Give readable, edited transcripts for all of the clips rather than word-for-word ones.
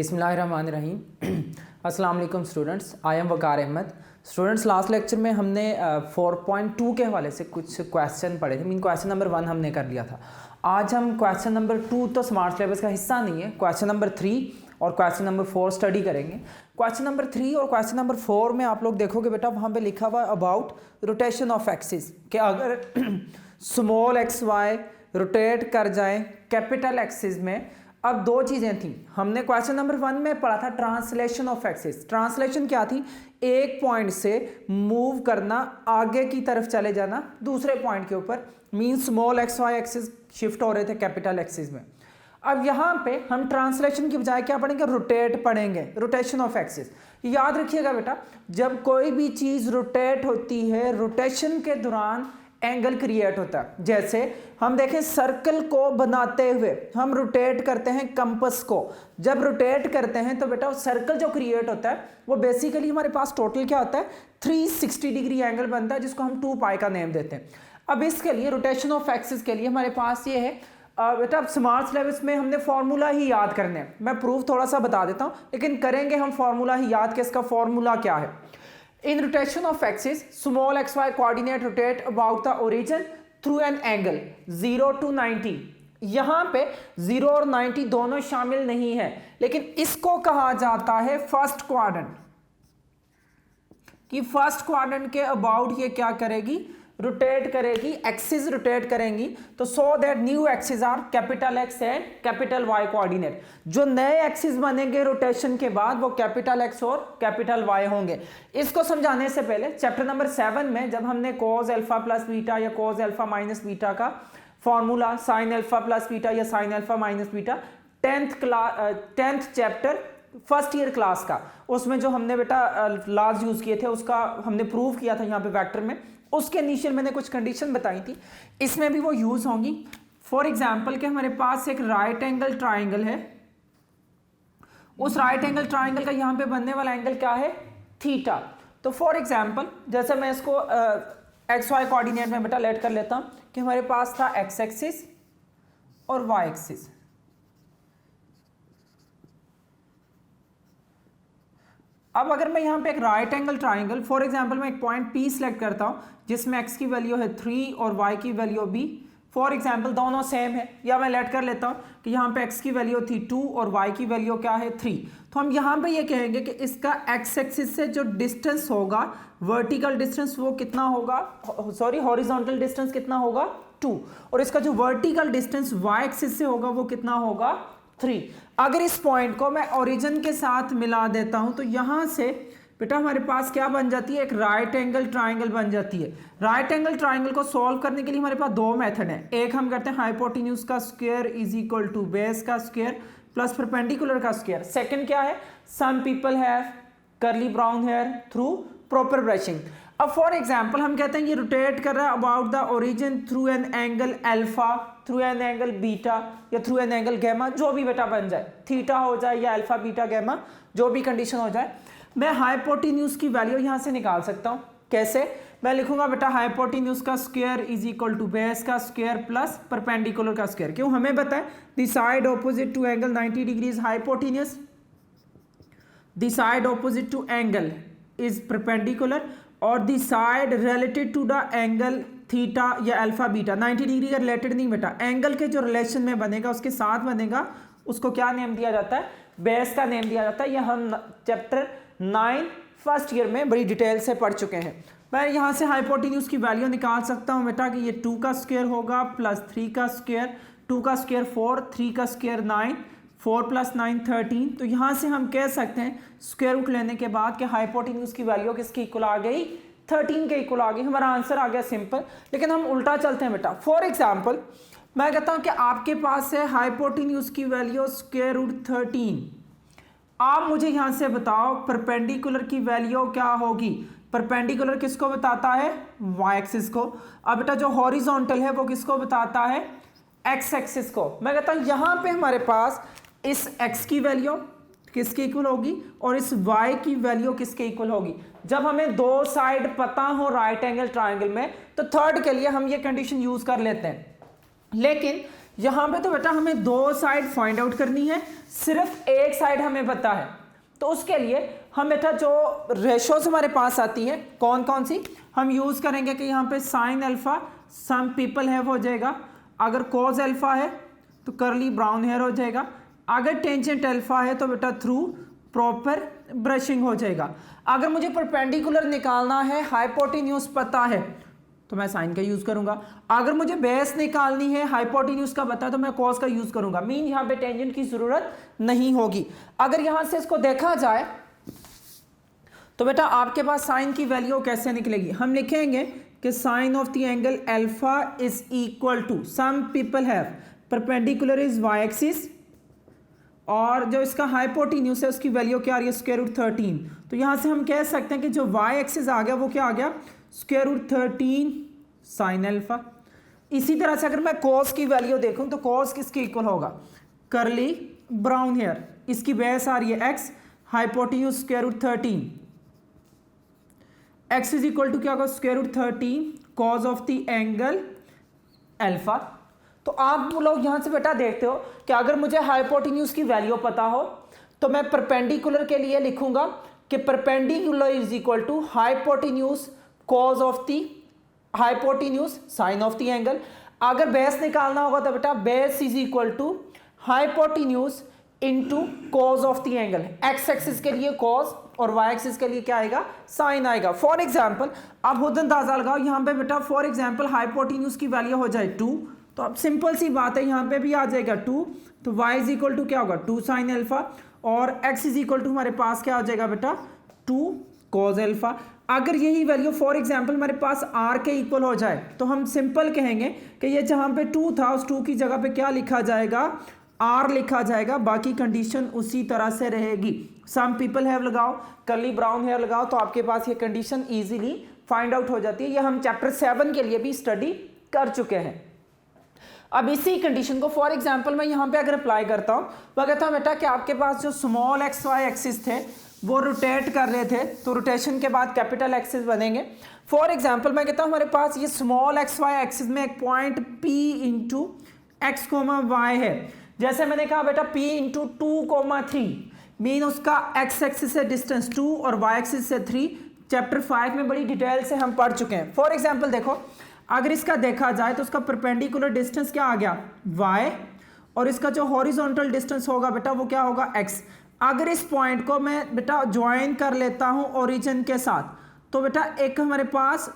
बिस्मिल्लाहिर्रहमानिर्रहीम। अस्सलाम वालेकुम students, I am Waqar Ahmad. Students, last lecture में हमने 4.2 के हवाले से कुछ क्वेश्चन पढ़े थे। मीन क्वेश्चन नंबर 1 हमने कर लिया था। आज हम क्वेश्चन नंबर 2 तो स्मार्ट सिलेबस का हिस्सा नहीं है, क्वेश्चन नंबर 3 और क्वेश्चन नंबर 4 स्टडी करेंगे। क्वेश्चन नंबर 3 और क्वेश्चन नंबर 4 में आप लोग देखोगे बेटा, वहाँ पे लिखा हुआ अबाउट रोटेशन ऑफ एक्सिस, कि अगर स्मॉल एक्स वाई रोटेट कर जाएं कैपिटल एक्सिस में। अब दो चीज़ें थी, हमने क्वेश्चन नंबर 1 में पढ़ा था ट्रांसलेशन ऑफ एक्सिस। ट्रांसलेशन क्या थी? एक पॉइंट से मूव करना, आगे की तरफ चले जाना दूसरे पॉइंट के ऊपर। Mean small X Y axis shift हो रहे थे कैपिटल एक्सिस में। अब यहाँ पे हम ट्रांसलेशन की बजाय क्या पढ़ेंगे? रोटेट पढ़ेंगे, रोटेशन ऑफ एक्सिस। याद रखिएगा बेटा, जब कोई भी चीज़ रोटेट होती है, रोटेशन के दौरान एंगल क्रिएट होता है। जैसे हम देखें, सर्कल को बनाते हुए हम रोटेट करते हैं कंपस को। जब रोटेट करते हैं तो बेटा सर्कल जो क्रिएट होता है वो बेसिकली हमारे पास टोटल क्या होता है? 360 डिग्री एंगल बनता है, जिसको हम 2 पाई का नेम देते हैं। अब इसके लिए रोटेशन ऑफ एक्सिस के लिए हमारे पास ये है बेटा, स्मार्ट सिलेबस में हमने फॉर्मूला ही याद करने हैं। मैं प्रूफ थोड़ा सा बता देता हूँ, लेकिन करेंगे हम फॉर्मूला ही याद कि इसका फॉर्मूला क्या है। In rotation of axis, small xy coordinate rotate about the origin through an angle 0 to 90। यहां पे 0 और 90 दोनों शामिल नहीं है, लेकिन इसको कहा जाता है फर्स्ट क्वाड्रेंट, कि फर्स्ट क्वाड्रेंट के अबाउट ये क्या करेगी? रोटेट करेगी, एक्सिस रोटेट करेंगी। तो so that new axis are capital X and capital Y coordinate. जो नए एक्सिस बनेंगे रोटेशन के बाद वो कैपिटल एक्स और कैपिटल वाई होंगे। इसको समझाने से पहले चैप्टर नंबर 7 में जब हमने कोस अल्फा प्लस बीटा या कोस अल्फा माइनस बीटा का formula, sine alpha plus beta या sine alpha minus beta, 10th chapter first year class का, उसमें जो हमने बेटा लॉज यूज किए थे उसका हमने प्रूव किया था यहाँ पे वेक्टर में। उसके इनिशियल मैंने कुछ कंडीशन बताई थी, इसमें भी वो यूज होंगी। फॉर एग्जांपल कि हमारे पास एक राइट एंगल ट्राइंगल है, उस राइट एंगल ट्राइंगल का यहाँ पे बनने वाला एंगल क्या है? थीटा। तो फॉर एग्जांपल जैसे मैं इसको एक्स वाई कोऑर्डिनेट में बेटा लेट कर लेता हूँ कि हमारे पास था एक्स एक्सिस और वाई एक्सिस। अब अगर मैं यहाँ पे एक right angle triangle, for example मैं एक पॉइंट P सिलेक्ट करता हूँ जिसमें x की वैल्यू है 3 और y की वैल्यू b, फॉर एग्जांपल दोनों सेम है, या मैं लेट कर लेता हूँ कि यहाँ पे x की वैल्यू थी 2 और y की वैल्यू क्या है 3। तो हम यहाँ पे ये कहेंगे कि इसका x एक्सिस से जो डिस्टेंस होगा, वर्टिकल डिस्टेंस, वो कितना होगा? सॉरी, हॉरिजॉन्टल डिस्टेंस कितना होगा? 2। और इसका जो वर्टिकल डिस्टेंस y एक्सिस से होगा वो कितना होगा? 3। अगर इस पॉइंट को मैं ओरिजिन के साथ मिला देता हूं तो यहां से बेटा हमारे पास क्या बन जाती है? एक राइट एंगल ट्राइंगल बन जाती है। राइट एंगल ट्राइंगल को सॉल्व करने के लिए हमारे पास दो मेथड हैं। एक हम करते हैं हाइपोटेन्यूज का square is equal to base का स्क्वायर प्लस परपेंडिकुलर का स्क्वायर। सेकंड क्या है? Some people have curly brown hair through proper brushing. अब फॉर एग्जाम्पल हम कहते हैं ये रोटेट कर रहा है about the origin through an angle alpha, through an angle beta या थ्रू एन एंगल गैमा, जो भी बेटा बन जाए, थीटा हो जाए या अल्फा बीटा गैमा, जो भी कंडीशन हो जाए। मैं हाइपोटेन्यूज की वैल्यू यहां से निकाल सकता हूं। कैसे? मैं लिखूंगा बेटा हाइपोटेन्यूज का square is equal to base का स्क्वायर प्लस परपेंडिकुलर का स्क्वायर। क्यों? हमें पता है the side opposite to angle 90 degree is hypotenuse, the side opposite to angle is perpendicular, और the side related to the angle theta या alpha beta 90 degree का related नहीं बेटा, एंगल के जो रिलेशन में बनेगा उसके साथ बनेगा, उसको क्या नेम दिया जाता है? बेस का नेम दिया जाता है। यह हम चैप्टर 9 फर्स्ट ईयर में बड़ी डिटेल से पढ़ चुके हैं। मैं यहाँ से हाइपोटेन्यूज की वैल्यू निकाल सकता हूँ बेटा कि ये 2 का स्क्वायर होगा प्लस 3 का स्क्वायर, 2 का स्क्वायर 4, 3 का स्क्वायर 9, 4 प्लस 9 13। तो यहाँ से हम कह सकते हैं स्क्वायर रूट लेने के बाद कि हाइपोटेन्यूज की वैल्यू किसकी इक्वल आ गई? 13 के इक्वल आ गई। हमारा आंसर आ गया सिंपल। लेकिन हम उल्टा चलते हैं बेटा। फॉर एग्जाम्पल मैं कहता हूँ कि आपके पास है हाइपोटेन्यूज की वैल्यू स्क्वायर रूट 13। आप मुझे यहाँ से बताओ परपेंडिकुलर की वैल्यू क्या होगी? परपेंडिकुलर किसको बताता है? वाई एक्सिस को। अब बेटा जो हॉरिजॉन्टल है वो किसको बताता है? एक्स एक्सिस को। मैं कहता हूँ यहाँ पे हमारे पास इस x की वैल्यू किसके इक्वल होगी और इस y की वैल्यू किसके इक्वल होगी? जब हमें दो साइड पता हो राइट एंगल ट्राइंगल में तो थर्ड के लिए हम ये कंडीशन यूज कर लेते हैं। लेकिन यहाँ पे तो बेटा हमें दो साइड फाइंड आउट करनी है, सिर्फ एक साइड हमें पता है। तो उसके लिए हम बेटा जो रेशोज हमारे पास आती है कौन कौन सी हम यूज करेंगे कि यहाँ पे sine alpha some people have हो जाएगा, अगर कॉज अल्फा है तो करली ब्राउन हेयर हो जाएगा, अगर टेंजेंट अल्फा है तो बेटा थ्रू प्रॉपर ब्रशिंग हो जाएगा। अगर मुझे परपेंडिकुलर निकालना है, हाइपोटेन्यूज पता है तो मैं साइन का यूज करूंगा, अगर मुझे बेस निकालनी है, हाइपोटेन्यूज का पता है तो मैं कॉस का यूज करूंगा। मीन यहाँ पे टेंजेंट की जरूरत नहीं होगी। अगर यहां से इसको देखा जाए तो बेटा आपके पास साइन की वैल्यू कैसे निकलेगी, हम लिखेंगे कि sine of the angle alpha is equal to some people have perpendicular is Y axis, और जो इसका हाइपोटेन्यूज है उसकी वैल्यू क्या आ रही है स्क्वायर रूट 13। तो यहां से हम कह सकते हैं कि जो वाई एक्सिस आ गया वो क्या आ गया स्क्वायर रूट 13 साइन अल्फा। इसी तरह से अगर मैं कॉस की वैल्यू देखूं तो कॉस किसके इक्वल होगा, करली ब्राउन हेयर, इसकी बेस आ रही है X, hypotenuse square root 13, X is equal to क्या होगा square root 13 cos of the angle alpha. तो आप लोग यहां से बेटा देखते हो कि अगर मुझे हाइपोटेन्यूज की वैल्यू पता हो तो मैं परपेंडिकुलर के लिए लिखूंगा कि perpendicular is equal to hypotenuse cos of the hypotenuse sine of the angle. अगर बेस निकालना होगा तो बेटा base is equal to hypotenuse into cos of the angle. X axis के लिए कॉज और वाई एक्सिस के लिए क्या आएगा साइन आएगा। फॉर एग्जांपल आप खुद अंदाजा लगाओ, यहां पे बेटा फॉर एग्जांपल हाइपोटेन्यूज की वैल्यू हो जाए 2, तो अब सिंपल सी बात है यहां पे भी आ जाएगा 2, तो y इज इक्वल टू क्या होगा 2 साइन अल्फा, और x इज इक्वल टू हमारे पास क्या आ जाएगा बेटा 2 कॉज अल्फा। अगर यही वैल्यू फॉर एग्जांपल हमारे पास r के इक्वल हो जाए तो हम सिंपल कहेंगे कि ये जहां पे 2 था उस 2 की जगह पे क्या लिखा जाएगा r लिखा जाएगा, बाकी कंडीशन उसी तरह से रहेगी। सम पीपल हैव लगाओ, कर्ली ब्राउन हेयर लगाओ, तो आपके पास ये कंडीशन इजीली फाइंड आउट हो जाती है। ये हम चैप्टर 7 के लिए भी स्टडी कर चुके हैं। अब इसी कंडीशन को फॉर एग्जांपल मैं यहाँ पे अगर अप्लाई करता हूँ, मैं कहता हूँ बेटा कि आपके पास जो स्मॉल एक्स वाई एक्सिस थे वो रोटेट कर रहे थे, तो रोटेशन के बाद कैपिटल एक्सिस बनेंगे। फॉर एग्जांपल मैं कहता हूँ हमारे पास ये स्मॉल एक्स वाई एक्सिस में एक point P into X comma Y है। जैसे मैंने कहा बेटा P इंटू 2,3 मीन उसका एक्स एक्सिस से डिस्टेंस 2 और वाई एक्सिस से 3, चैप्टर 5 में बड़ी डिटेल से हम पढ़ चुके हैं। फॉर एग्जाम्पल देखो अगर इसका देखा जाए तो उसका परपेंडिकुलर डिस्टेंस क्या आ गया y, और इसका जो हॉरिजॉन्टल डिस्टेंस होगा बेटा वो क्या होगा x। अगर इस पॉइंट को मैं बेटा ज्वाइन कर लेता हूं ओरिजिन के साथ तो बेटा एक हमारे पास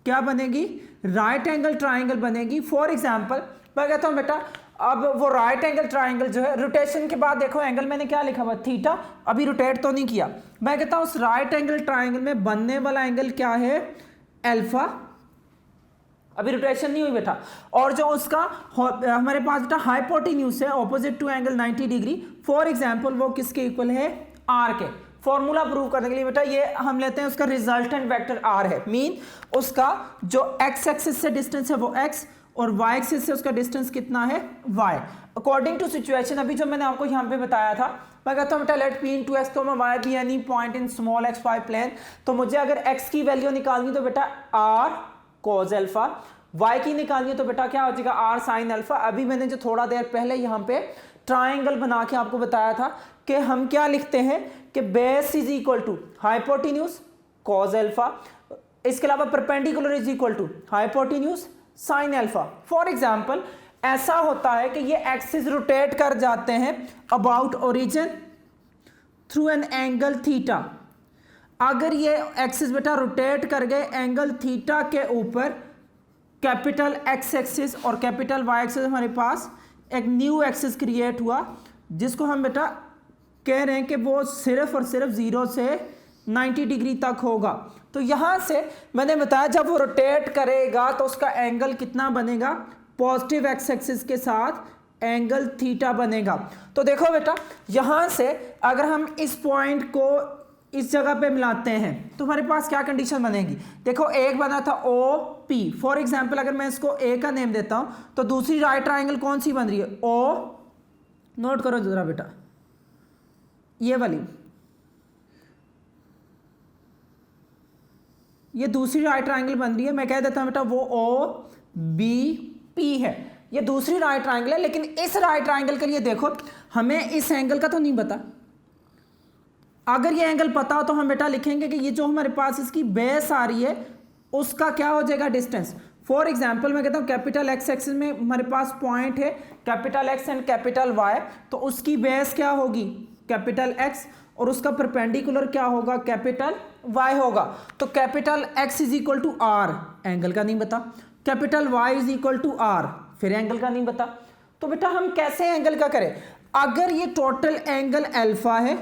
क्या बनेगी राइट एंगल ट्राइंगल बनेगी। फॉर एग्जांपल मैं कहता हूं बेटा अब वो राइट एंगल ट्राइंगल जो है रोटेशन के बाद देखो एंगल मैंने क्या लिखा हुआ थीटा, अभी रोटेट तो नहीं किया। मैं कहता हूं उस राइट एंगल ट्राइंगल में बनने वाला एंगल क्या है अल्फा, अभी रोटेशन नहीं हुई बेटा, और जो उसका हमारे पास बेटा हाइपोटेन्यूज है opposite to angle 90 degree, for example वो किसके इक्वल है आर के। फॉर्मूला प्रूव करने के लिए बेटा ये हम लेते हैं उसका रिजल्टेंट वेक्टर आर है, मीन उसका जो एक्स एक्सिस से डिस्टेंस है वो एक्स और वाई एक्सिस से उसका डिस्टेंस कितना है वाई। अकॉर्डिंग टू सिचुएशन अभी जो मैंने आपको यहाँ पे बताया था, मैं कहता हूँ बेटा let P into X Y be any point in small X Y plane, तो मुझे अगर x की वैल्यू निकालनी तो बेटा r cos अल्फा, y की निकालनी है तो बेटा क्या हो जाएगा r sin अल्फा। अभी मैंने जो थोड़ा देर पहले यहाँ पे ट्राइंगल बना के आपको बताया था कि हम क्या लिखते हैं कि base is equal to hypotenuse cos alpha, इसके अलावा perpendicular is equal to hypotenuse sin alpha. For example ऐसा होता है कि ये एक्सिस रोटेट कर जाते हैं about origin through an angle theta. अगर ये एक्सिस बेटा रोटेट कर गए एंगल थीटा के ऊपर, कैपिटल एक्स एक्सिस और कैपिटल वाई एक्सिस हमारे पास एक न्यू एक्सिस क्रिएट हुआ जिसको हम बेटा कह रहे हैं कि वो सिर्फ और सिर्फ 0 से 90 डिग्री तक होगा। तो यहां से मैंने बताया जब वो रोटेट करेगा तो उसका एंगल कितना बनेगा पॉजिटिव एक्स एक्सिस के साथ एंगल थीटा बनेगा। तो देखो बेटा यहां से अगर हम इस पॉइंट को इस जगह पे मिलाते हैं तो हमारे पास क्या कंडीशन बनेगी, देखो एक बना था ओ पी, फॉर एग्जांपल अगर मैं इसको ए का नेम देता हूं तो दूसरी राइट ट्राइंगल कौन सी बन रही है ओ, नोट करो जरा बेटा ये वाली, ये दूसरी राइट ट्राइंगल बन रही है, मैं कह देता हूं बेटा वो ओ बी पी है। ये दूसरी राइट ट्राइंगल है, लेकिन इस राइट ट्राइंगल के लिए देखो हमें इस एंगल का तो नहीं पता। अगर ये एंगल पता हो तो हम बेटा लिखेंगे कि ये जो हमारे पास इसकी बेस आ रही है उसका क्या हो जाएगा डिस्टेंस। फॉर एग्जाम्पल मैं कहता हूँ कैपिटल एक्स एक्सिस में हमारे पास पॉइंट है capital X and capital Y, तो उसकी बेस क्या होगी कैपिटल एक्स और उसका परपेंडिकुलर क्या होगा कैपिटल वाई होगा। तो capital X is equal to R, angle का नहीं बता, capital Y is equal to R, फिर एंगल का नहीं बता। तो बेटा हम कैसे एंगल का करें, अगर ये टोटल एंगल अल्फा है,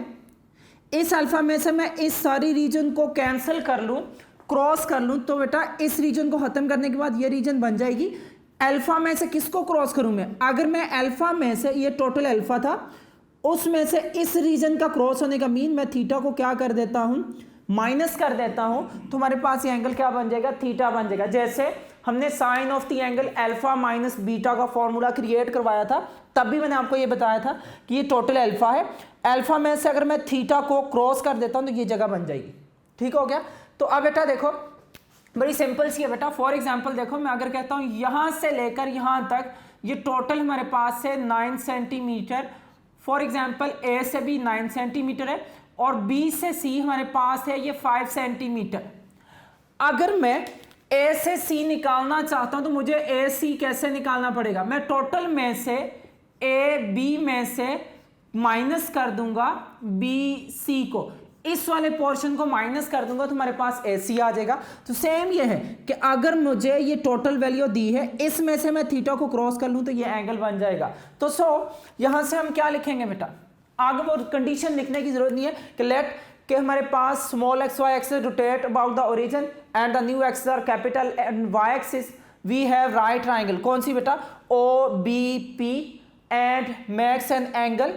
इस अल्फा में से मैं इस सारी रीजन को कैंसिल कर लूं, क्रॉस कर लूं, तो बेटा इस रीजन को खत्म करने के बाद ये रीजन बन जाएगी। अल्फा में से किसको क्रॉस करूं मैं, अगर मैं अल्फा में से, ये टोटल अल्फा था, उसमें से इस रीजन का क्रॉस होने का मीन मैं थीटा को क्या कर देता हूं माइनस कर देता हूं, तो हमारे पास ये एंगल क्या बन जाएगा थीटा बन जाएगा। जैसे हमने sine of the angle alpha minus beta का फॉर्मूला क्रिएट करवाया था, तब भी मैंने आपको ये बताया था कि ये टोटल अल्फा है, अल्फा में से अगर मैं थीटा को क्रॉस कर देता हूं तो ये जगह बन जाएगी। ठीक हो गया। तो अब बेटा देखो बड़ी सिंपल सी है बेटा। फॉर एग्जांपल देखो मैं अगर कहता हूं यहां से लेकर यहां तक ये टोटल हमारे पास है 9 सेंटीमीटर, फॉर एग्जांपल ए से भी 9 सेंटीमीटर है और बी से सी हमारे पास है ये 5 सेंटीमीटर। अगर मैं ए से सी निकालना चाहता हूं तो मुझे ए सी कैसे निकालना पड़ेगा, मैं टोटल में से ए बी में से माइनस कर दूंगा बी सी को, इस वाले पोर्शन को माइनस कर दूंगा तो हमारे पास ए सी आ जाएगा। तो सेम ये है कि अगर मुझे ये टोटल वैल्यू दी है, इसमें से मैं थीटा को क्रॉस कर लूं तो ये एंगल बन जाएगा। तो यहां से हम क्या लिखेंगे बेटा, आगे वो कंडीशन लिखने की जरूरत नहीं है कि लेट कि हमारे पास small X Y axis rotate about the origin and the new axis are capital and Y axis, we have right triangle. कौन सी बेटा, O B P and makes an angle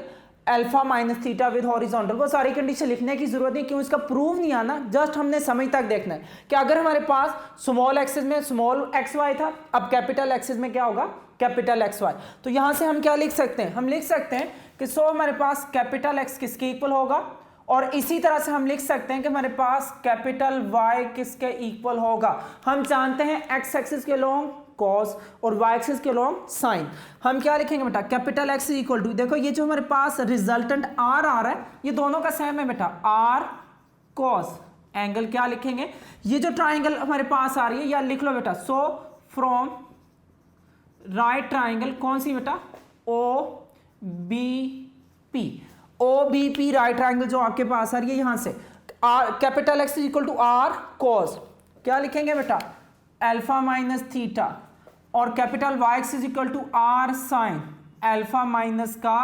alpha minus theta with horizontal. वो सारी condition लिखने की जरूरत नहीं, क्यों इसका प्रूव नहीं आना, जस्ट हमने समझ तक देखना है कि अगर हमारे पास स्मॉल एक्सिस में स्मॉल एक्स वाई था, अब कैपिटल एक्सिस में क्या होगा कैपिटल एक्स वाई। तो यहां से हम क्या लिख सकते हैं, हम लिख सकते हैं कि हमारे पास कैपिटल एक्स किसके इक्वल होगा, और इसी तरह से हम लिख सकते हैं कि हमारे पास कैपिटल वाई किसके इक्वल होगा। हम जानते हैं एक्स एक्सिस के लॉन्ग कॉस और वाई एक्सिस के लॉन्ग साइन। हम क्या लिखेंगे बेटा, कैपिटल एक्स इक्वल टू, देखो ये जो हमारे पास रिजल्टेंट आर आ रहा है ये दोनों का सेम है बेटा, आर कॉस, एंगल क्या लिखेंगे, ये जो ट्राइंगल हमारे पास आ रही है या लिख लो बेटा, सो फ्रॉम राइट ट्राइंगल, कौन सी बेटा, O B P, O B P right triangle जो आपके पास आ रही है, यहां से R capital X equal to R cos, क्या लिखेंगे बेटा अल्फा माइनस थीटा, और capital Y X is equal to R sine alpha minus का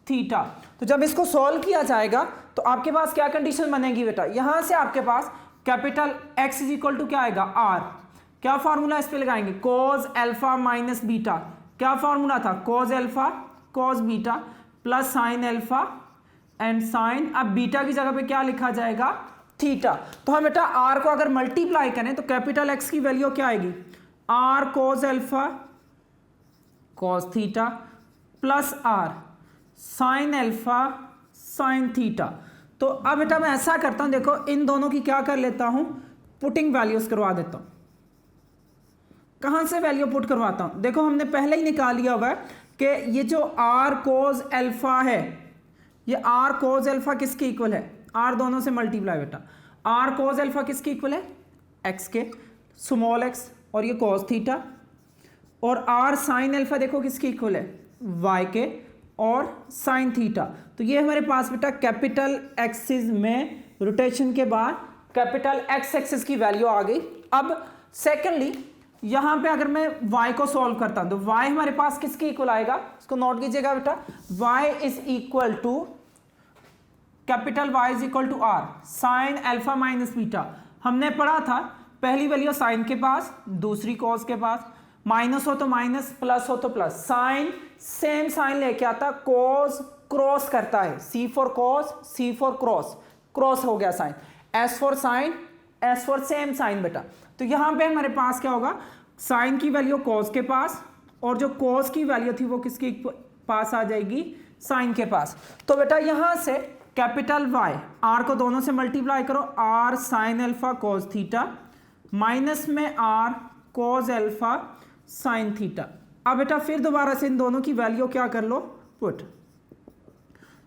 थीटा। तो जब इसको सॉल्व किया जाएगा तो आपके पास क्या कंडीशन बनेगी बेटा, यहां से आपके पास capital X is equal to क्या आएगा आर, क्या फॉर्मूला इस पे लगाएंगे कॉज अल्फा माइनस बीटा, क्या फॉर्मूला था cos alpha cos beta plus sine alpha and sine, अब बीटा की जगह पे क्या लिखा जाएगा थीटा। तो हम बेटा आर को अगर मल्टीप्लाई करें तो कैपिटल एक्स की वैल्यू क्या आएगी, R cos alpha cos theta plus R sine alpha sine theta. तो अब बेटा मैं ऐसा करता हूं, देखो इन दोनों की क्या कर लेता हूं पुटिंग वैल्यूज करवा देता हूं। कहां से वैल्यू पुट करवाता हूं, देखो हमने पहले ही निकाल लिया हुआ है कि ये जो आर कोज अल्फा है, ये आर कोज अल्फा किसके इक्वल है, आर दोनों से मल्टीप्लाई बेटा, आर कोज अल्फा किसके इक्वल है एक्स के, स्मॉल एक्स और ये कोज थीटा, और आर साइन अल्फा देखो किसके इक्वल है वाई के और साइन थीटा। तो ये हमारे पास बेटा कैपिटल एक्सिस में रोटेशन के बाद कैपिटल एक्स एक्सिस की वैल्यू आ गई। अब सेकेंडली यहां पे अगर मैं y को सॉल्व करता हूं तो y हमारे पास किसके इक्वल आएगा, इसको नोट कीजिएगा बेटा, y is equal to capital Y is equal to R sine alpha minus beta. हमने पढ़ा था पहली वैल्यू साइन के पास दूसरी कॉस के पास, माइनस हो तो माइनस प्लस हो तो प्लस, साइन सेम साइन लेके आता, कॉस क्रॉस करता है, C for cos C for cross, cross हो गया sine, S for sine S for same sine बेटा। तो यहां पे हमारे पास क्या होगा, साइन की वैल्यू कॉस के पास और जो कॉस की वैल्यू थी वो किसके पास आ जाएगी साइन के पास। तो बेटा यहां से कैपिटल वाई आर को दोनों से मल्टीप्लाई करो, R sine alpha cos theta minus में R cos alpha sine theta, अब बेटा फिर दोबारा से इन दोनों की वैल्यू क्या कर लो, पुट।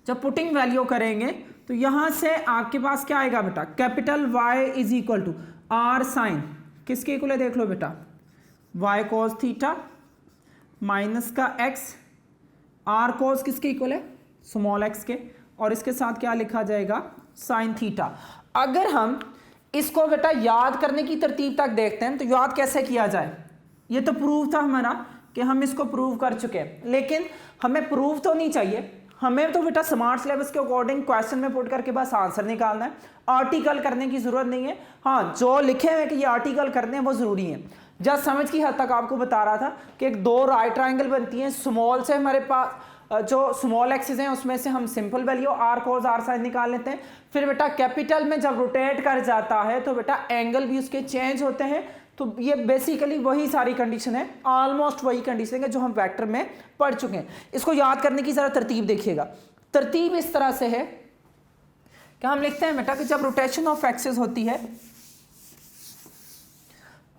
जब पुटिंग वैल्यू करेंगे तो यहां से आपके पास क्या आएगा बेटा, capital Y is equal to R sine किसके इक्वल है, देख लो बेटा, y cos थीटा माइनस का x, r cos किसके इक्वल है, स्मॉल x के, और इसके साथ क्या लिखा जाएगा, साइन थीटा। अगर हम इसको बेटा याद करने की तरतीब तक देखते हैं तो याद कैसे किया जाए, ये तो प्रूफ था हमारा कि हम इसको प्रूव कर चुके हैं, लेकिन हमें प्रूफ तो नहीं चाहिए, हमें तो बेटा स्मार्ट सिलेबस के अकॉर्डिंग क्वेश्चन में पुट करके बस आंसर निकालना है, आर्टिकल करने की जरूरत नहीं है। हाँ, जो लिखे हुए कि ये आर्टिकल करने हैं वो जरूरी है। जस्ट समझ की हद तक आपको बता रहा था कि एक दो राइट ट्राइंगल बनती हैं, स्मॉल से हमारे पास जो स्मॉल एक्सिस हैं उसमें से हम simple value R cos R sine निकाल लेते हैं। फिर बेटा कैपिटल में जब रोटेट कर जाता है तो बेटा एंगल भी उसके चेंज होते हैं। तो ये बेसिकली वही सारी कंडीशन है, ऑलमोस्ट वही कंडीशन है जो हम वेक्टर में पढ़ चुके हैं। इसको याद करने की जरा तरतीब देखिएगा। तरतीब इस तरह से है कि हम लिखते हैं बेटा कि जब रोटेशन ऑफ एक्सिस होती है,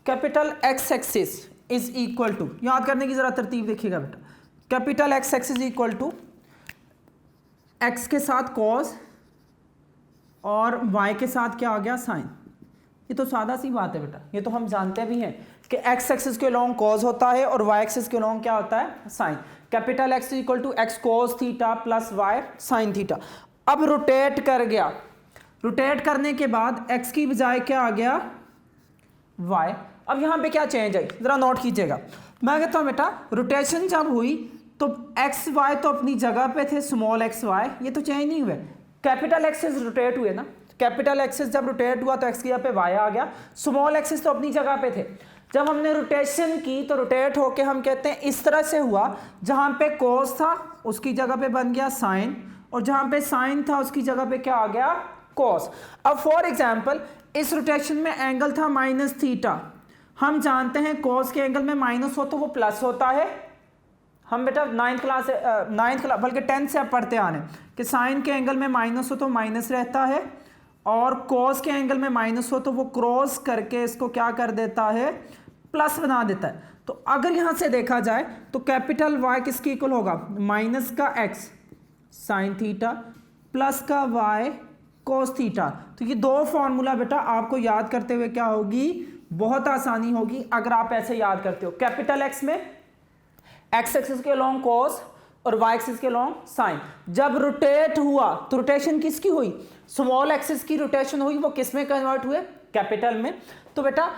capital X axis is equal to, याद करने की जरा तरतीब देखिएगा बेटा, capital X axis equal to X के साथ कॉस और वाई के साथ क्या आ गया, साइन। ये तो सादा सी बात है बेटा, ये तो हम जानते भी हैं कि एक्स एक्सिस के लॉन्ग कॉस होता है और वाई एक्सिस के लॉन्ग क्या होता है, sine. Capital X equal to X cos theta plus Y sine theta. अब रोटेट कर गया, रोटेट करने के बाद एक्स की बजाय क्या आ गया, वाई। अब यहाँ पे क्या चेंज है, जरा नोट कीजिएगा। मैं कहता हूँ बेटा रोटेशन जब हुई तो एक्स वाई तो अपनी जगह पे थे, स्मॉल एक्स वाई ये तो चेंज नहीं हुए, कैपिटल एक्सिस रोटेट हुए ना। कैपिटल एक्सिस जब रोटेट हुआ तो एक्स की जगह पे वाई आ गया, स्मॉल एक्सिस तो अपनी जगह पे थे। जब हमने रोटेशन की तो रोटेट होके हम कहते हैं इस तरह से हुआ, जहां पे कोस था उसकी जगह पे बन गया साइन, और जहां पे साइन था उसकी जगह पे क्या आ गया, कोस। अब फॉर एग्जांपल इस रोटेशन में एंगल था माइनस थीटा, हम जानते हैं कोस के एंगल में माइनस हो तो वो प्लस होता है। हम बेटा 9th क्लास बल्कि 10th से अब पढ़ते आ रहे हैं कि साइन के एंगल में माइनस हो तो माइनस रहता है, और कॉस के एंगल में माइनस हो तो वो क्रॉस करके इसको क्या कर देता है, प्लस बना देता है। तो अगर यहां से देखा जाए तो कैपिटल वाई किसके इक्वल होगा, माइनस का एक्स साइन थीटा प्लस का वाई कॉस थीटा। तो ये दो फॉर्मूला बेटा आपको याद करते हुए क्या होगी, बहुत आसानी होगी अगर आप ऐसे याद करते हो। कैपिटल एक्स में एक्स एक्सिस के लॉन्ग कॉस और वाई एक्सिस के लॉन्ग साइन। जब रोटेट हुआ तो रोटेशन किसकी हुई, स्मॉल एक्सिस की रोटेशन हुई, वो किस में कन्वर्ट हुए, कैपिटल में। तो बेटा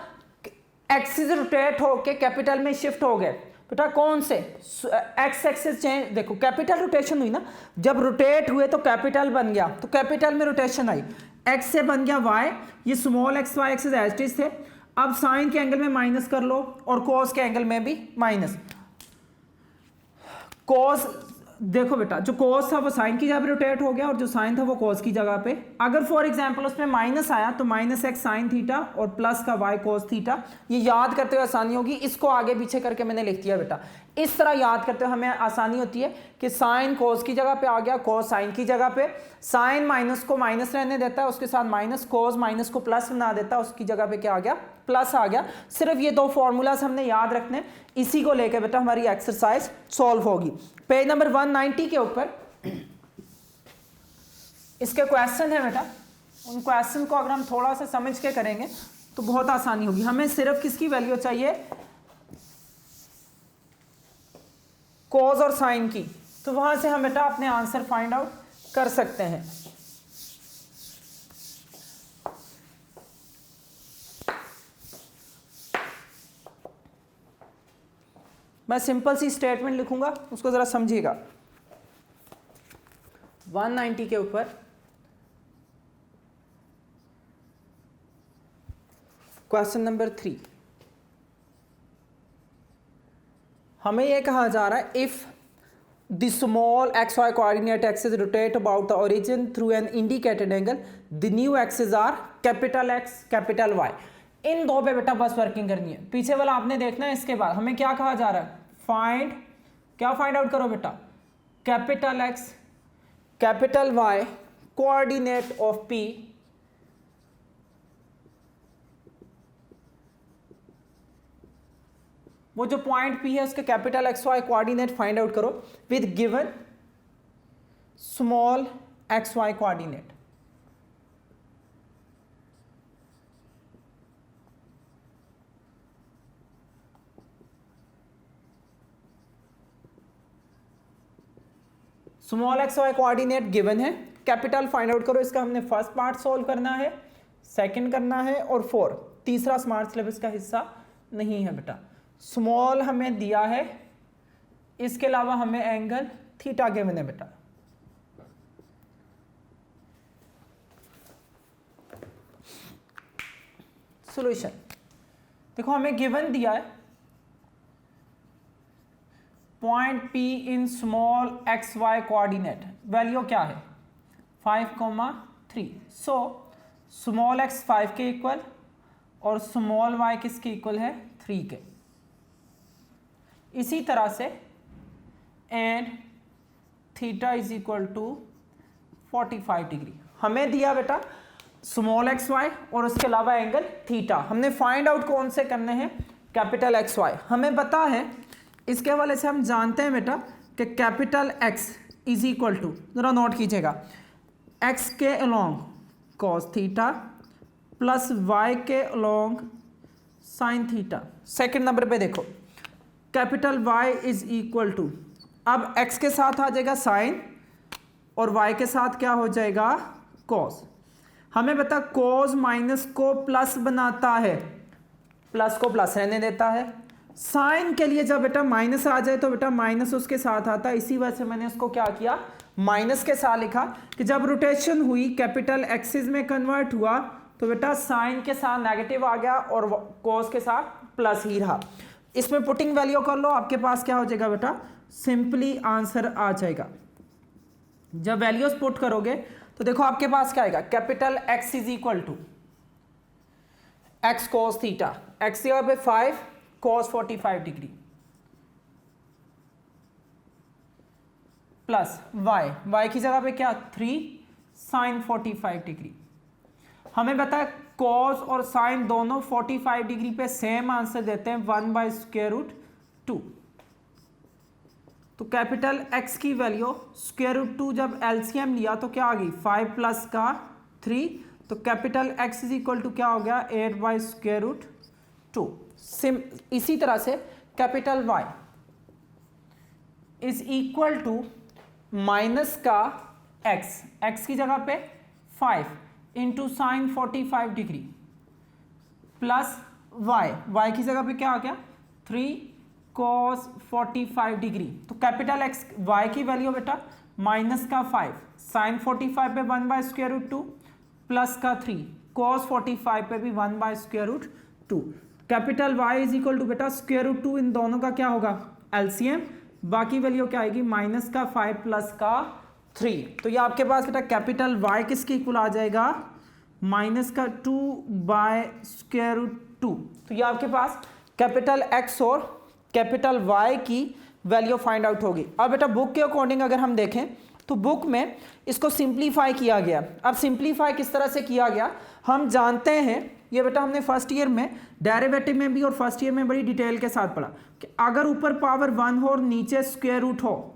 एक्सिस रोटेट होके कैपिटल में शिफ्ट हो गए। बेटा कौन से, एक्स एक्सिस चेंज, देखो कैपिटल रोटेशन हुई ना, जब रोटेट हुए तो कैपिटल बन गया, तो कैपिटल में रोटेशन आई, एक्स से बन गया वाई, ये small X Y axis as it is थे। अब साइन के एंगल में माइनस कर लो और कॉस के एंगल में भी माइनस। कॉस देखो बेटा, जो कॉस था वो साइन की जगह पे रोटेट हो गया और जो साइन था वो कॉस की जगह पे। अगर फॉर एग्जांपल उसमें माइनस आया तो माइनस एक्स साइन थीटा और प्लस का वाई कॉस थीटा। ये याद करते हुए आसानी होगी, इसको आगे पीछे करके मैंने लिख दिया बेटा। इस तरह याद करते हुए हमें आसानी होती है कि साइन कॉस की जगह पे आ गया, कॉस साइन की जगह पे, साइन माइनस को माइनस रहने देता है, उसके साथ माइनस, कॉस माइनस को प्लस बना देता है, उसकी जगह पे क्या आ गया, प्लस आ गया। सिर्फ ये दो फॉर्मूलाज हमने याद रखने, इसी को लेकर बेटा हमारी एक्सरसाइज सॉल्व होगी। पेज नंबर 190 के ऊपर इसके क्वेश्चन है बेटा, उन क्वेश्चन को अगर हम थोड़ा सा समझ के करेंगे तो बहुत आसानी होगी। हमें सिर्फ किसकी वैल्यू चाहिए, कॉस और साइन की, तो वहां से हम बेटा अपने आंसर फाइंड आउट कर सकते हैं। मैं सिंपल सी स्टेटमेंट लिखूंगा, उसको जरा समझिएगा। 190 के ऊपर क्वेश्चन नंबर 3, हमें यह कहा जा रहा है if the small X Y coordinate axis rotate about the origin through an indicated angle, the new axis are capital X capital Y. इन दो पे बेटा बस वर्किंग करनी है, पीछे वाला आपने देखना है। इसके बाद हमें क्या कहा जा रहा है, फाइंड, क्या फाइंड आउट करो बेटा, capital X capital Y coordinate of P वो जो पॉइंट P है उसके capital XY coordinate find out करो with given small XY coordinate. Small XY coordinate given है, कैपिटल फाइंड आउट करो। इसका हमने फर्स्ट पार्ट सॉल्व करना है, सेकंड करना है और फोर, तीसरा स्मार्ट सिलेबस का हिस्सा नहीं है बेटा। स्मॉल हमें दिया है, इसके अलावा हमें एंगल थीटा गिवन है बेटा। सॉल्यूशन देखो, हमें गिवन दिया है point P in small XY coordinate, value क्या है 5,3। सो स्मॉल x 5 के इक्वल और स्मॉल y किसके इक्वल है 3 के। इसी तरह से and theta is equal to 45 degree. हमें दिया बेटा स्मॉल XY और उसके अलावा एंगल थीटा। हमने फाइंड आउट कौन से करने हैं, कैपिटल XY। हमें पता है, इसके हवाले से हम जानते हैं बेटा कि capital X is equal to, जरा नोट कीजिएगा, X के along cos theta plus Y के along sine theta. Second number पे देखो, capital Y is equal to, अब X के साथ आ जाएगा साइन और Y के साथ क्या हो जाएगा कॉस। हमें बता कॉस माइनस को प्लस बनाता है, प्लस को प्लस रहने देता है। साइन के लिए जब बेटा माइनस आ जाए तो बेटा माइनस उसके साथ आता है, इसी वजह से मैंने उसको क्या किया माइनस के साथ लिखा कि जब रोटेशन हुई कैपिटल एक्सिस में कन्वर्ट हुआ तो बेटा साइन के साथ नेगेटिव आ गया और कॉस के साथ प्लस ही रहा। इसमें पुटिंग वैल्यू कर लो, आपके पास क्या हो जाएगा बेटा सिंपली आंसर आ जाएगा। जब वैल्यूज पुट करोगे तो देखो आपके पास क्या आएगा, capital X is equal to X cos theta, X की जगह पे 5 कॉस 45 डिग्री प्लस y की जगह पे क्या 3 साइन 45 डिग्री। हमें पता है कॉस और साइन दोनों 45 डिग्री पे सेम आंसर देते हैं 1/√2। तो कैपिटल X की वैल्यू √2 जब LCM लिया तो क्या आ गई 5 प्लस का 3, तो capital X is equal to क्या हो गया 8/√2। इसी तरह से capital Y is equal to minus का x की जगह पे 5 into sine 45 degree plus y की जगह पे क्या आ गया 3 कॉस 45 डिग्री। तो कैपिटल X y की वैल्यू बेटा माइनस का 5 साइन 45 पे 1/√2 प्लस का 3 कॉस 45 पे भी 1/√2। Capital Y is equal to बेटा √2, इन दोनों का क्या होगा LCM, बाकी वैल्यू क्या आएगी माइनस का 5 प्लस का 3। तो ये आपके पास बेटा कैपिटल Y किसके इक्वल आ जाएगा माइनस का 2/√2। तो ये आपके पास कैपिटल X और कैपिटल Y की वैल्यू फाइंड आउट होगी। अब बेटा बुक के अकॉर्डिंग अगर हम देखें तो बुक में इसको सिंप्लीफाई किया गया। अब सिंप्लीफाई किस तरह से किया गया हम जानते हैं, ये बेटा हमने फर्स्ट ईयर में डेरिवेटिव में भी और फर्स्ट ईयर में बड़ी डिटेल के साथ पढ़ा कि अगर ऊपर पावर 1 हो और नीचे स्क्वायर रूट हो,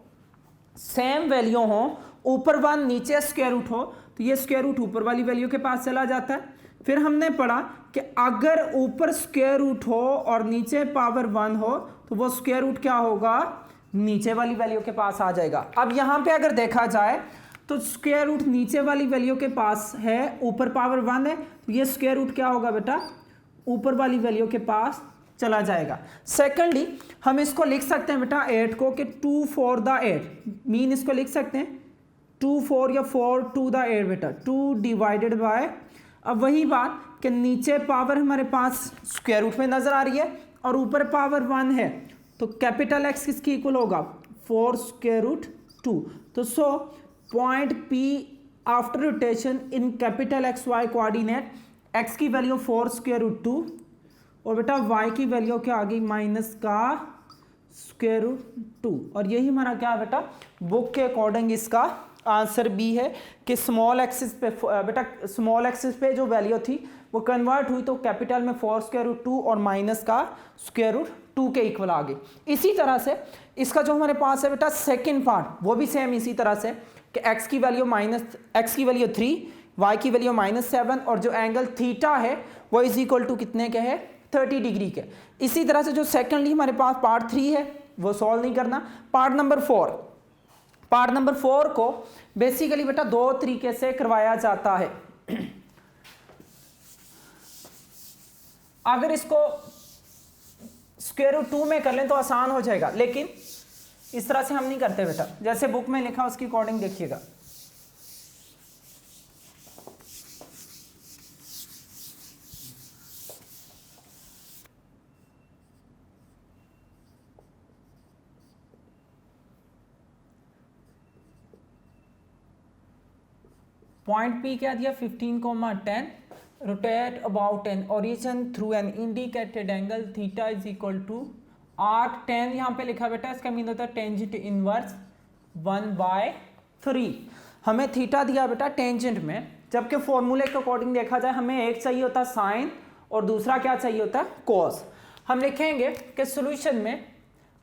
सेम वैल्यू हो, ऊपर 1 नीचे स्क्वायर रूट हो, तो ये स्क्वायर रूट ऊपर वाली वैल्यू के पास चला जाता है। फिर हमने पढ़ा कि अगर ऊपर स्क्वायर रूट हो और नीचे पावर 1 हो तो वो स्क्वायर रूट क्या होगा नीचे वाली वैल्यू के पास आ जाएगा। अब यहाँ पे अगर देखा जाए तो स्क्वायर रूट नीचे वाली वैल्यू के पास है, ऊपर पावर 1 है, तो ये स्क्वायर रूट क्या होगा बेटा ऊपर वाली वैल्यू के पास चला जाएगा। सेकेंडली हम इसको लिख सकते हैं बेटा 8 को कि 2 4 द 8, मीन इसको लिख सकते हैं 2 4 या 4 2 द 8 बेटा 2 डिवाइडेड बाय, अब वही बात कि नीचे पावर हमारे पास स्क्वायर रूट में नजर आ रही है और ऊपर पावर 1 है, तो कैपिटल X किसकी इक्वल होगा 4 √2। तो so point P after rotation in capital XY coordinate X की वैल्यू 4 √2 और बेटा Y की वैल्यू क्या आ गई माइनस का √2। और यही हमारा क्या है बेटा बुक के अकॉर्डिंग इसका आंसर बी है कि स्मॉल एक्सिस पे बेटा स्मॉल एक्सिस पे जो वैल्यू थी वो कन्वर्ट हुई तो कैपिटल में 4 √2 और माइनस का √2 2 के इक्वल आ गई। इसी तरह से इसका जो हमारे पास है बेटा सेकंड पार्ट वो भी सेम इसी तरह से कि x की वैल्यू 3, y की वैल्यू -7 और जो एंगल थीटा है वो इज इक्वल टू कितने के है 30 डिग्री के। इसी तरह से जो सेकेंडली हमारे पास पार्ट 3 है वो सॉल्व नहीं करना। पार्ट नंबर 4 को बेसिकली बेटा 2 तरीके से करवाया जाता है। अगर इसको स्क्वायर रूट 2 में कर लें तो आसान हो जाएगा, लेकिन इस तरह से हम नहीं करते बेटा। जैसे बुक में लिखा उसकी अकॉर्डिंग देखिएगा। पॉइंट P क्या दिया 15,10, rotate about an origin through an indicated angle theta is equal to arc 10 यहाँ पे लिखा बेटा, इसका मीन होता है टेंजेंट इनवर्स 1/3। हमें थीटा दिया बेटा टेंजेंट में, जबकि फॉर्मूले के अकॉर्डिंग देखा जाए हमें एक चाहिए होता है साइन और दूसरा क्या चाहिए होता है कॉस। हम लिखेंगे कि सॉल्यूशन में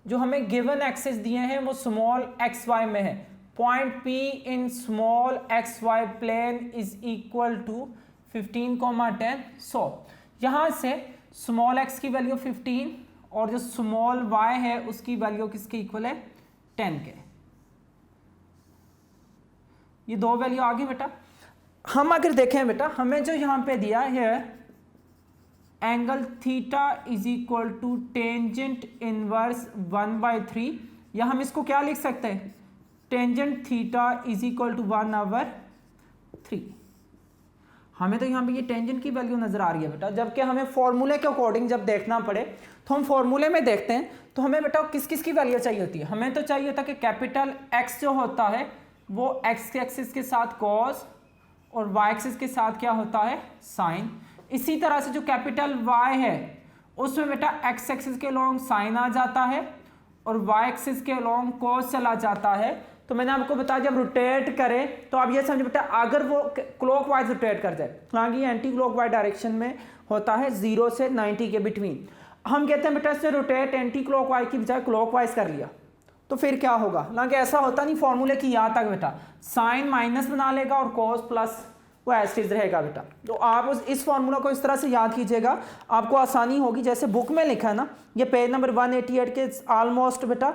जो हमें गिवन एक्सिस दिए हैं वो स्मॉल एक्स वाई में है। Point P in small X Y plane is equal to 15,10। So यहाँ से स्मॉल x की वैल्यू 15 और जो स्मॉल y है उसकी वैल्यू किसके इक्वल है 10 के। ये दो वैल्यू आ गई बेटा। हम अगर देखें बेटा हमें जो यहाँ पे दिया है angle theta is equal to tangent inverse 1/3, या हम इसको क्या लिख सकते हैं tangent theta is equal to 1/3। हमें तो यहाँ पे ये टेंजेंट की वैल्यू नजर आ रही है बेटा, जबकि हमें फॉर्मूले के अकॉर्डिंग जब देखना पड़े तो हम फॉर्मूले में देखते हैं तो हमें बेटा किस किस की वैल्यू चाहिए होती है। हमें तो चाहिए होता है कि कैपिटल X जो होता है वो x के एक्सिस के साथ cos और y एक्सिस के साथ क्या होता है साइन। इसी तरह से जो कैपिटल Y है उसमें बेटा x एक्सिस के लॉन्ग साइन आ जाता है और y एक्सिस के लॉन्ग cos चला जाता है। तो मैंने आपको बताया जब रोटेट करें तो आप ये समझो बेटा अगर वो क्लॉकवाइज रोटेट कर जाए, हालांकि एंटी क्लॉकवाइज डायरेक्शन में होता है 0 से 90 के बिटवीन, हम कहते हैं बेटा इससे रोटेट एंटी क्लॉकवाइज की बजाय क्लॉकवाइज कर लिया तो फिर क्या होगा। हालांकि ऐसा होता नहीं, फॉर्मूले की याद तक बेटा साइन माइनस बना लेगा और कॉस प्लस वो एस्टिज रहेगा बेटा। तो आप इस फॉर्मूला को इस तरह से याद कीजिएगा, आपको आसानी होगी। जैसे बुक में लिखा है ना, ये पेज नंबर 188 के ऑलमोस्ट बेटा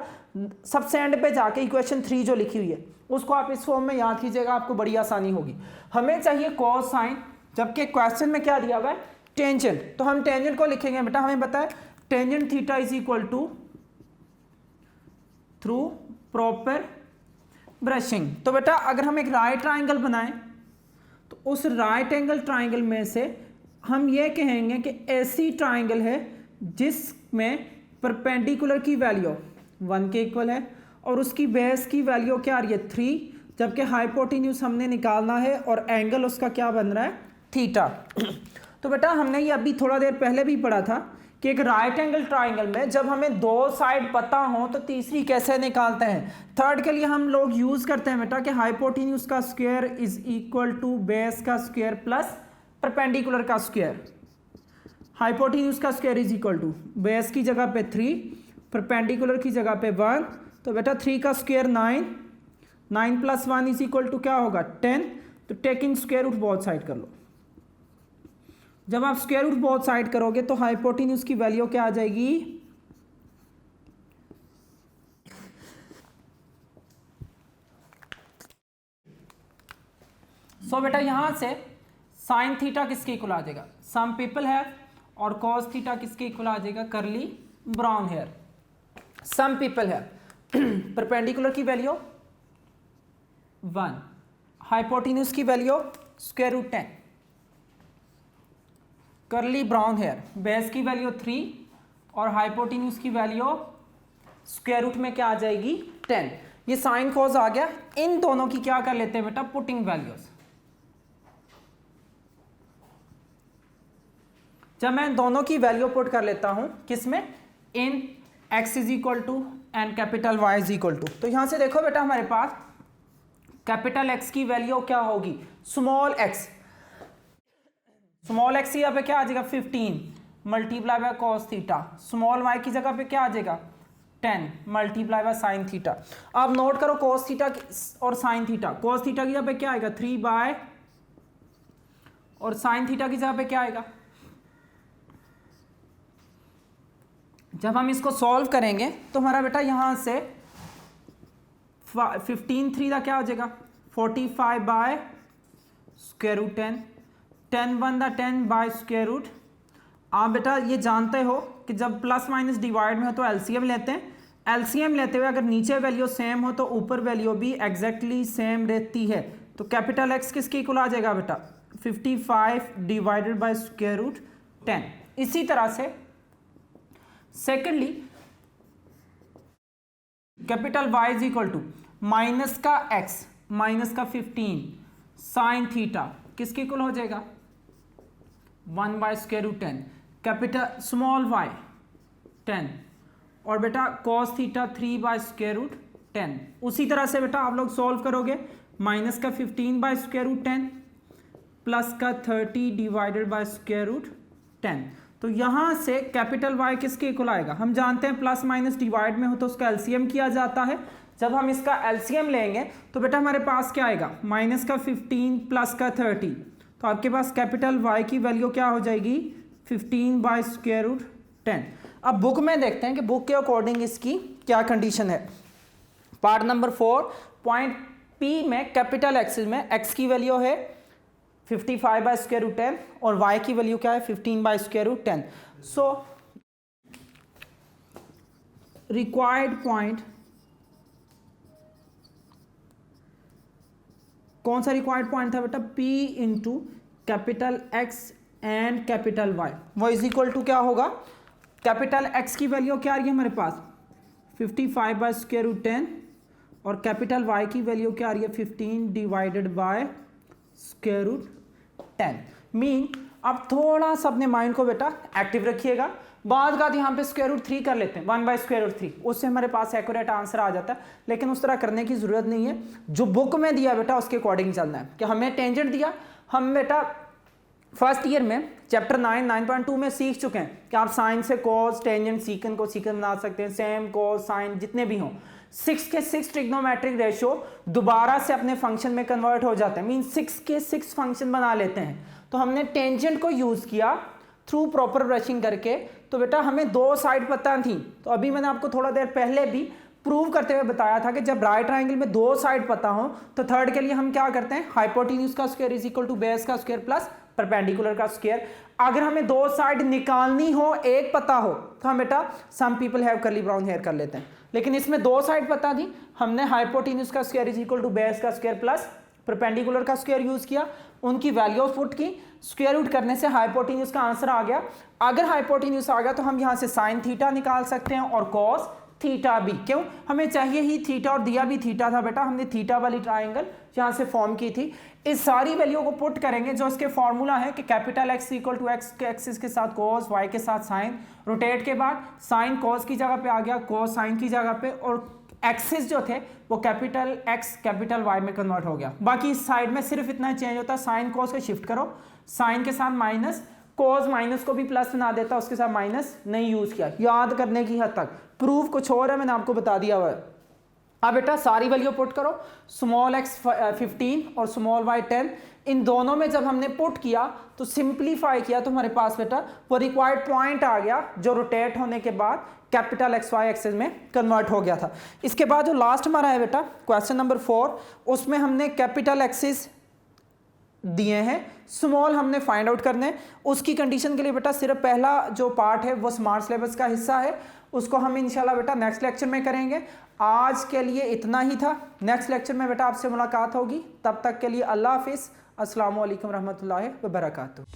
सबसे एंड पे जाके इक्वेशन 3 जो लिखी हुई है उसको आप इस फॉर्म में याद कीजिएगा, आपको बड़ी आसानी होगी। हमें चाहिए कॉस साइन, जबकि क्वेश्चन में क्या दिया हुआ है टेंजेंट, तो हम टेंजेंट को लिखेंगे बेटा। हमें पता है tangent theta is equal to through proper brushing. तो बेटा अगर हम एक राइट ट्राइंगल बनाएं तो उस राइट एंगल ट्राइंगल में से हम ये कहेंगे कि ऐसी ट्राइंगल है जिसमें परपेंडिकुलर की वैल्यू 1 के इक्वल है और उसकी बेस की वैल्यू क्या आ रही है 3, जबकि हाइपोटेन्यूज हमने निकालना है और एंगल उसका क्या बन रहा है थीटा। तो बेटा हमने ये अभी थोड़ा देर पहले भी पढ़ा था कि एक राइट एंगल ट्राइंगल में जब हमें दो साइड पता हो तो तीसरी कैसे निकालते हैं। थर्ड के लिए हम लोग यूज करते हैं बेटा कि हाइपोटेन्यूज का square is equal to base का स्क्वायर प्लस परपेंडिकुलर का स्क्वायर। हाइपोटेन्यूज का square is equal to base की जगह पे 3, परपेंडिकुलर की जगह पे 1, तो बेटा 3 का square 9, 9 plus 1 is equal to क्या होगा 10। तो taking square root both side कर लो। जब आप स्क्वायर रूट बोथ साइड करोगे तो हाइपोटेन्यूज की वैल्यू क्या आ जाएगी सो बेटा यहां से साइन थीटा किसके इक्वल आ जाएगा सम पीपल हैव, और कॉस थीटा किसके इक्वल आ जाएगा curly brown hair. Some people have perpendicular की वैल्यू 1, हाइपोटेन्यूज की value square root 10, curly brown hair base की वैल्यू 3 और हाइपोटेन्यूज की वैल्यू स्क्वायर रूट में क्या आ जाएगी 10। ये साइन कॉस आ गया। इन दोनों की क्या कर लेते हैं बेटा पुटिंग वैल्यूज। जब मैं दोनों की वैल्यू पुट कर लेता हूं किसमें in x is equal to and capital y is equal to, तो यहां से देखो बेटा हमारे पास कैपिटल X की वैल्यू क्या होगी स्मॉल x, स्मॉल x यहाँ पे क्या आ जाएगा 15, multiply by cos theta, small y की जगह पे क्या आ जाएगा 10 मल्टीप्लाई बाय साइन थीटा। अब नोट करो कॉस थीटा और साइन थीटा, कॉस थीटा की जगह पे क्या आएगा 3 बाय, और साइन थीटा की जगह पे क्या आएगा। जब हम इसको सॉल्व करेंगे तो हमारा बेटा यहां से 15 3 का क्या हो जाएगा 45 बाय स्क्वायर रूट 10, 10 1 दा 10 बाय स्क्वायर रूट। आप बेटा ये जानते हो कि जब प्लस माइनस डिवाइड में हो तो एलसीएम लेते हैं, एलसीएम लेते हुए अगर नीचे वैल्यू सेम हो तो ऊपर वैल्यू भी एग्जैक्टली सेम रहती है। तो कैपिटल एक्स किसके इक्वल आ जाएगा बेटा 55 डिवाइडेड बाय स्क्वायर रूट 10। इसी तरह से secondly capital y is equal to minus का x माइनस का 15 साइन थीटा किसके इक्वल हो जाएगा 1 by square root 10, capital small y 10, और बेटा cos theta 3 by square root 10। उसी तरह से बेटा आप लोग सॉल्व करोगे माइनस का 15 बाय स्क्वायर रूट 10 प्लस का 30 डिवाइडेड बाय स्क्वायर रूट 10। तो यहां से कैपिटल Y किसके इक्वल आएगा, हम जानते हैं प्लस माइनस डिवाइड में हो तो उसका एलसीएम किया जाता है। जब हम इसका एलसीएम लेंगे तो बेटा हमारे पास क्या आएगा माइनस का 15 प्लस का 30, तो आपके पास कैपिटल Y की वैल्यू क्या हो जाएगी 15 बाय स्क्वायर रूट 10। अब बुक में देखते हैं कि बुक के अकॉर्डिंग इसकी क्या कंडीशन है। पार्ट नंबर 4 पॉइंट P में कैपिटल एक्सिस में x की वैल्यू है 55 बाय स्क्वायर रूट 10 और y की वैल्यू क्या है 15 by square root 10। So required point, कौन सा रिक्वायर्ड पॉइंट था बेटा P into capital X and capital Y, वो इज इक्वल टू क्या होगा कैपिटल X की वैल्यू क्या आ रही है हमारे पास 55 बाय स्क्वायर रूट 10 और कैपिटल Y की वैल्यू क्या आ रही है 15 divided by square root 10। Mean अब थोड़ा सा अपने माइंड को बेटा एक्टिव रखिएगा। बाद का यहाँ पे स्क्वायर रूट 3 कर लेते हैं 1 बाय स्क्वायर रूट 3, उससे हमारे पास एक्यूरेट आंसर आ जाता है, लेकिन उस तरह करने की जरूरत नहीं है। जो बुक में दिया बेटा उसके अकॉर्डिंग चलना है। कि हमें टेंजेंट दिया, हम बेटा फर्स्ट ईयर में चैप्टर 9.2 में सीख चुके हैं कि आप साइन से कॉस टेंजेंट सीकन को सीकन बना सकते हैं, सेम कॉस साइन जितने भी हों। 6 के 6 ट्रिग्नोमेट्रिक रेशियो दोबारा से अपने फंक्शन में कन्वर्ट हो जाते हैं, मीन 6 के 6 फंक्शन बना लेते हैं। तो हमने टेंजेंट को यूज किया थ्रू प्रॉपर ब्रशिंग करके, तो बेटा हमें 2 साइड पता थी। तो अभी मैंने आपको थोड़ा देर पहले भी प्रूव करते हुए बताया था कि जब राइट ट्रायंगल में 2 साइड पता हो तो थर्ड के लिए हम क्या करते हैं हाइपोटेन्यूज का square is equal to base का स्क्वायर प्लस परपेंडिकुलर का स्क्वायर। अगर हमें 2 साइड निकालनी हो, एक पता हो, तो हम बेटा some people have curly brown hair कर लेते हैं। लेकिन इसमें 2 साइड पता थी, हमने हाइपोटेन्यूज का square is equal to base का स्क्वायर प्लस परपेंडिकुलर का स्क्वायर यूज किया, उनकी वैल्यू पुट की, स्क्वायर रूट करने से हाइपोटेन्यूज का आंसर आ गया। अगर हाइपोटेन्यूज आ गया तो हम यहां से साइन थीटा निकाल सकते हैं और कॉस थीटा भी। क्यों, हमें चाहिए ही थीटा और दिया भी थीटा था बेटा, हमने थीटा वाली ट्राइंगल यहां से फॉर्म की थी। इस सारी वैल्यू को पुट करेंगे, जो इसके फॉर्मूला है कि capital X equal to X के एक्सिस के साथ कॉस, वाई के साथ साइन, रोटेट के बाद साइन कॉस की जगह पे आ गया, कॉस साइन की जगह पे, और एक्सिस जो थे वो कैपिटल एक्स कैपिटल वाई में कन्वर्ट हो गया। बाकी इस साइड में सिर्फ इतना चेंज होता है, साइन कॉस को शिफ्ट करो, साइन के साथ माइनस, कॉस माइनस को भी प्लस बना देता, उसके साथ माइनस नहीं यूज किया, याद करने की हद तक। प्रूफ कुछ और है, मैंने आपको बता दिया हुआ है। अब बेटा सारी वैल्यू पुट करो, स्मॉल x 15 और स्मॉल y 10, इन दोनों में जब हमने पुट किया तो सिंप्लीफाई किया तो हमारे पास बेटा वो रिक्वायर्ड पॉइंट आ गया, जो रोटेट होने के बाद कैपिटल एक्स वाई एक्सिस में कन्वर्ट हो गया था। इसके बाद जो लास्ट हमारा है बेटा क्वेश्चन नंबर 4, उसमें हमने कैपिटल एक्सिस दिए हैं, स्मॉल हमने फाइंड आउट करने। उसकी कंडीशन के लिए बेटा सिर्फ पहला जो पार्ट है वो स्मार्ट सिलेबस का हिस्सा है, उसको हम इंशाल्लाह बेटा नेक्स्ट लेक्चर में करेंगे। आज के लिए इतना ही था, नेक्स्ट लेक्चर में बेटा आपसे मुलाकात होगी। तब तक के लिए अल्लाह हाफिज़, अस्सलामु अलैकुम रहमतुल्लाहि व बरकातुहू।